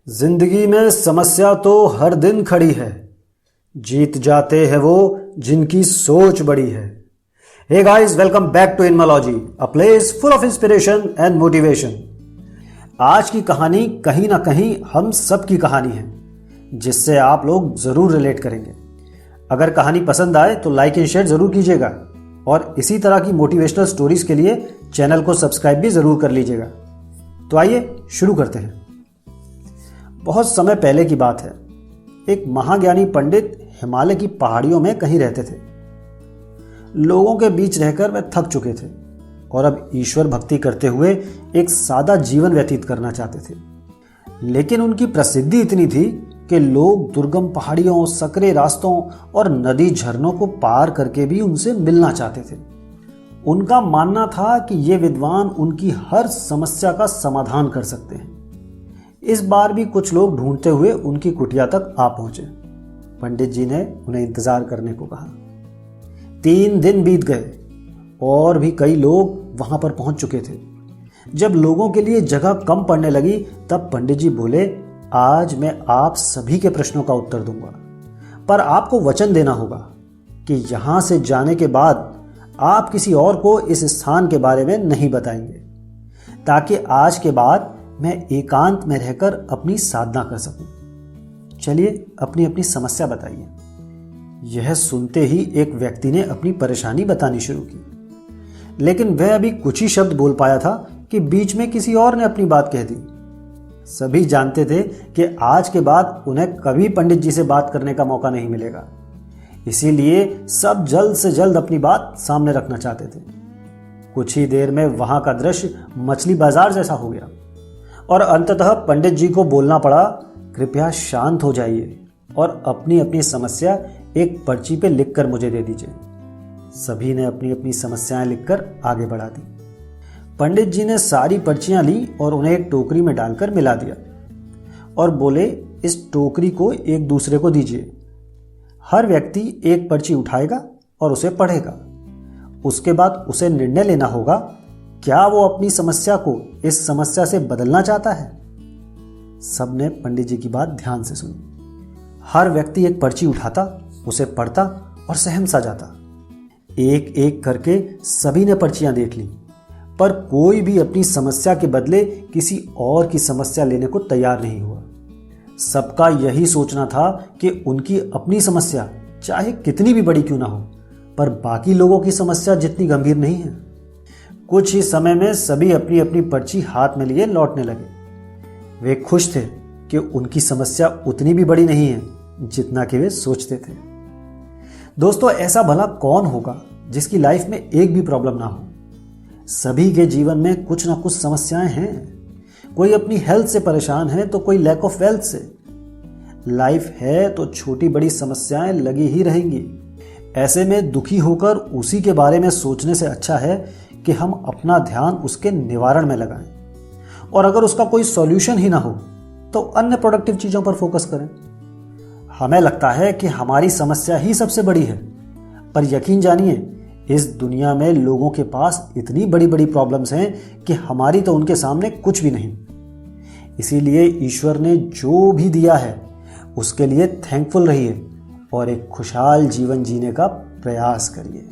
जिंदगी में समस्या तो हर दिन खड़ी है, जीत जाते हैं वो जिनकी सोच बड़ी है। Hey guys, welcome back to Inmology, a place full of inspiration and motivation. आज की कहानी कहीं ना कहीं हम सब की कहानी है, जिससे आप लोग जरूर रिलेट करेंगे। अगर कहानी पसंद आए तो लाइक एंड शेयर जरूर कीजिएगा और इसी तरह की मोटिवेशनल स्टोरीज के लिए चैनल को सब्सक्राइब भी जरूर कर लीजिएगा। तो आइए शुरू करते हैं। बहुत समय पहले की बात है। एक महाज्ञानी पंडित हिमालय की पहाड़ियों में कहीं रहते थे। लोगों के बीच रहकर वे थक चुके थे और अब ईश्वर भक्ति करते हुए एक सादा जीवन व्यतीत करना चाहते थे। लेकिन उनकी प्रसिद्धि इतनी थी कि लोग दुर्गम पहाड़ियों, सकरे रास्तों और नदी झरनों को पार करके भी उनसे मिलना चाहते थे। उनका मानना था कि ये विद्वान उनकी हर समस्या का समाधान कर सकते हैं। इस बार भी कुछ लोग ढूंढते हुए उनकी कुटिया तक आ पहुंचे। पंडित जी ने उन्हें इंतजार करने को कहा। 3 दिन बीत गए और भी कई लोग वहां पर पहुंच चुके थे। जब लोगों के लिए जगह कम पड़ने लगी तब पंडित जी बोले, आज मैं आप सभी के प्रश्नों का उत्तर दूंगा, पर आपको वचन देना होगा कि यहां से जाने के बाद आप किसी और को इस स्थान के बारे में नहीं बताएंगे, ताकि आज के बाद मैं एकांत में रहकर अपनी साधना कर सकूं। चलिए अपनी अपनी समस्या बताइए। यह सुनते ही एक व्यक्ति ने अपनी परेशानी बतानी शुरू की, लेकिन वह अभी कुछ ही शब्द बोल पाया था कि बीच में किसी और ने अपनी बात कह दी। सभी जानते थे कि आज के बाद उन्हें कभी पंडित जी से बात करने का मौका नहीं मिलेगा, इसीलिए सब जल्द से जल्द अपनी बात सामने रखना चाहते थे। कुछ ही देर में वहां का दृश्य मछली बाजार जैसा हो गया और अंततः पंडित जी को बोलना पड़ा, कृपया शांत हो जाइए और अपनी अपनी समस्या एक पर्ची पे लिखकर मुझे दे दीजिए। सभी ने अपनी अपनी समस्याएं लिखकर आगे बढ़ा दी। पंडित जी ने सारी पर्चियां ली और उन्हें एक टोकरी में डालकर मिला दिया और बोले, इस टोकरी को एक दूसरे को दीजिए। हर व्यक्ति एक पर्ची उठाएगा और उसे पढ़ेगा। उसके बाद उसे निर्णय लेना होगा, क्या वो अपनी समस्या को इस समस्या से बदलना चाहता है। सबने पंडित जी की बात ध्यान से सुनी। हर व्यक्ति एक पर्ची उठाता, उसे पढ़ता और सहम सा जाता। एक एक करके सभी ने पर्चियां देख ली, पर कोई भी अपनी समस्या के बदले किसी और की समस्या लेने को तैयार नहीं हुआ। सबका यही सोचना था कि उनकी अपनी समस्या चाहे कितनी भी बड़ी क्यों ना हो, पर बाकी लोगों की समस्या जितनी गंभीर नहीं है। कुछ ही समय में सभी अपनी अपनी पर्ची हाथ में लिए लौटने लगे। वे खुश थे कि उनकी समस्या उतनी भी बड़ी नहीं है जितना कि वे सोचते थे। दोस्तों, ऐसा भला कौन होगा जिसकी लाइफ में एक भी प्रॉब्लम ना हो। सभी के जीवन में कुछ ना कुछ समस्याएं हैं। कोई अपनी हेल्थ से परेशान है तो कोई लैक ऑफ वेल्थ से। लाइफ है तो छोटी बड़ी समस्याएं लगी ही रहेंगी। ऐसे में दुखी होकर उसी के बारे में सोचने से अच्छा है कि हम अपना ध्यान उसके निवारण में लगाएं, और अगर उसका कोई सॉल्यूशन ही ना हो तो अन्य प्रोडक्टिव चीजों पर फोकस करें। हमें लगता है कि हमारी समस्या ही सबसे बड़ी है, पर यकीन जानिए इस दुनिया में लोगों के पास इतनी बड़ी बड़ी प्रॉब्लम्स हैं कि हमारी तो उनके सामने कुछ भी नहीं। इसीलिए ईश्वर ने जो भी दिया है उसके लिए थैंकफुल रहिए और एक खुशहाल जीवन जीने का प्रयास करिए।